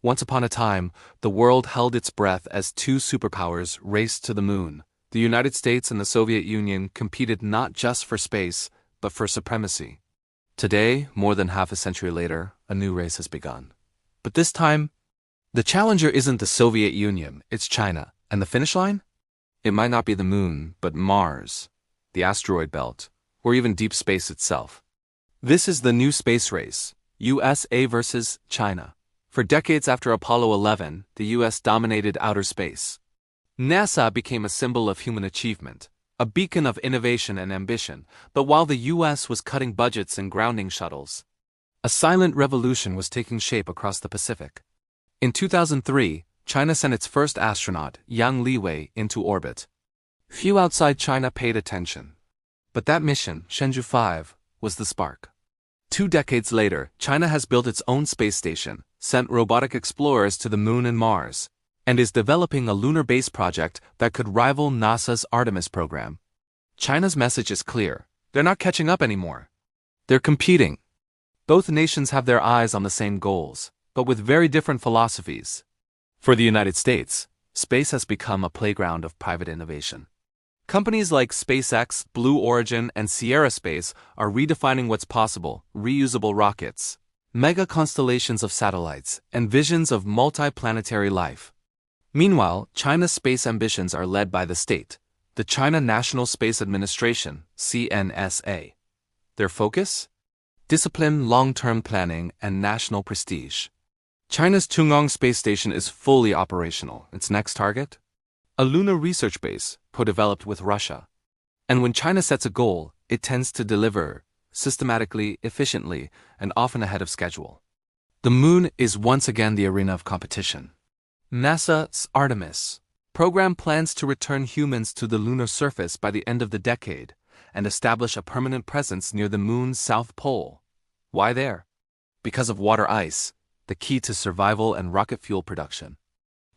Once upon a time, the world held its breath as two superpowers raced to the moon. The United States and the Soviet Union competed not just for space, but for supremacy. Today, more than half a century later, a new race has begun. But this time, the challenger isn't the Soviet Union, it's China. And the finish line? It might not be the moon, but Mars, the asteroid belt, or even deep space itself. This is the new space race, USA versus China. For decades after Apollo 11, the US dominated outer space. NASA became a symbol of human achievement, a beacon of innovation and ambition, but while the US was cutting budgets and grounding shuttles, a silent revolution was taking shape across the Pacific. In 2003, China sent its first astronaut, Yang Liwei, into orbit. Few outside China paid attention. But that mission, Shenzhou 5, was the spark. 2 decades later, China has built its own space station, sent robotic explorers to the moon and Mars, and is developing a lunar base project that could rival NASA's Artemis program. China's message is clear. They're not catching up anymore. They're competing. Both nations have their eyes on the same goals, but with very different philosophies. For the United States, space has become a playground of private innovation. Companies like SpaceX, Blue Origin, and Sierra Space are redefining what's possible: reusable rockets, mega-constellations of satellites, and visions of multi-planetary life. Meanwhile, China's space ambitions are led by the state, the China National Space Administration, CNSA. Their focus? Discipline, long-term planning, and national prestige. China's Chang'e space station is fully operational. Its next target? A lunar research base, co-developed with Russia. And when China sets a goal, it tends to deliver, systematically, efficiently, and often ahead of schedule. The moon is once again the arena of competition. NASA's Artemis program plans to return humans to the lunar surface by the end of the decade and establish a permanent presence near the moon's south pole. Why there? Because of water ice, the key to survival and rocket fuel production.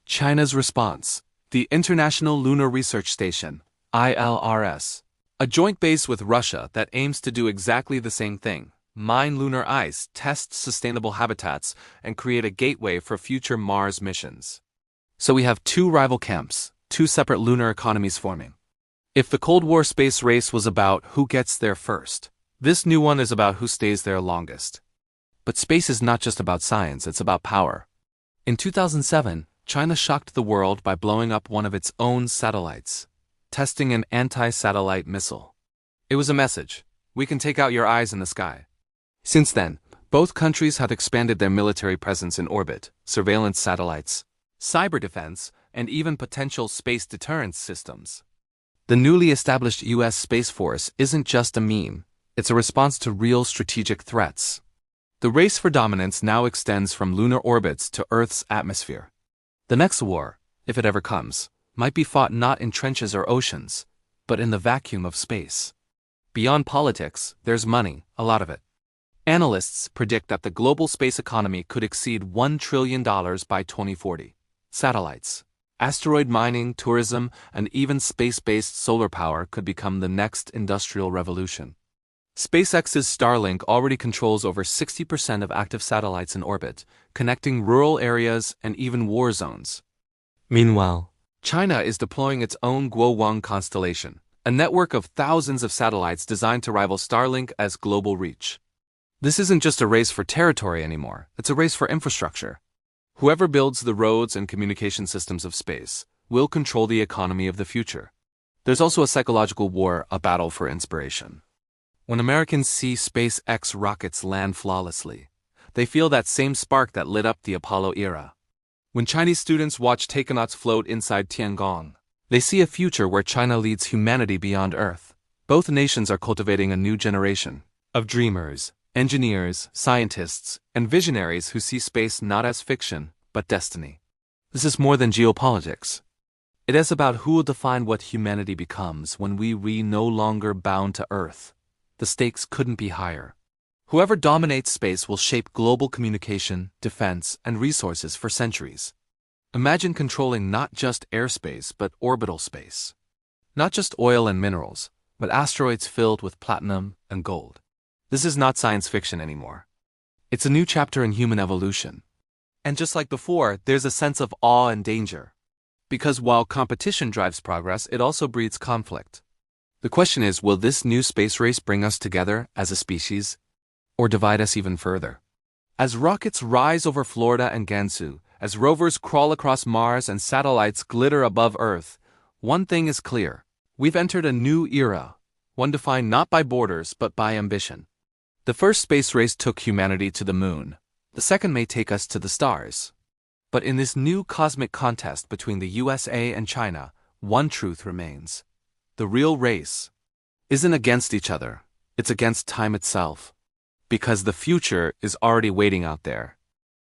China's response: the International Lunar Research Station, ILRS, a joint base with Russia that aims to do exactly the same thing: mine lunar ice, test sustainable habitats, and create a gateway for future Mars missions. So we have two rival camps, two separate lunar economies forming. If the Cold War space race was about who gets there first, this new one is about who stays there longest. But space is not just about science, it's about power. In 2007, China shocked the world by blowing up one of its own satellites, testing an anti-satellite missile. It was a message: we can take out your eyes in the sky. Since then, both countries have expanded their military presence in orbit, surveillance satellites, cyber defense, and even potential space deterrence systems. The newly established US Space Force isn't just a meme, it's a response to real strategic threats. The race for dominance now extends from lunar orbits to Earth's atmosphere. The next war, if it ever comes, might be fought not in trenches or oceans, but in the vacuum of space. Beyond politics, there's money, a lot of it. Analysts predict that the global space economy could exceed $1 trillion by 2040. Satellites, asteroid mining, tourism, and even space-based solar power could become the next industrial revolution. SpaceX's Starlink already controls over 60% of active satellites in orbit, connecting rural areas and even war zones. Meanwhile, China is deploying its own Guowang constellation, a network of thousands of satellites designed to rival Starlink as global reach. This isn't just a race for territory anymore, it's a race for infrastructure. Whoever builds the roads and communication systems of space will control the economy of the future. There's also a psychological war, a battle for inspiration. When Americans see SpaceX rockets land flawlessly, they feel that same spark that lit up the Apollo era. When Chinese students watch takonauts float inside Tiangong, they see a future where China leads humanity beyond Earth. Both nations are cultivating a new generation of dreamers, engineers, scientists, and visionaries who see space not as fiction, but destiny. This is more than geopolitics. It is about who will define what humanity becomes when we no longer bound to Earth. The stakes couldn't be higher. Whoever dominates space will shape global communication, defense, and resources for centuries. Imagine controlling not just airspace but orbital space. Not just oil and minerals, but asteroids filled with platinum and gold. This is not science fiction anymore. It's a new chapter in human evolution. And just like before, there's a sense of awe and danger. Because while competition drives progress, it also breeds conflict. The question is, will this new space race bring us together as a species, or divide us even further? As rockets rise over Florida and Gansu, as rovers crawl across Mars and satellites glitter above Earth, one thing is clear. We've entered a new era, one defined not by borders but by ambition. The first space race took humanity to the moon. The second may take us to the stars. But in this new cosmic contest between the USA and China, one truth remains. The real race isn't against each other, it's against time itself. Because the future is already waiting out there,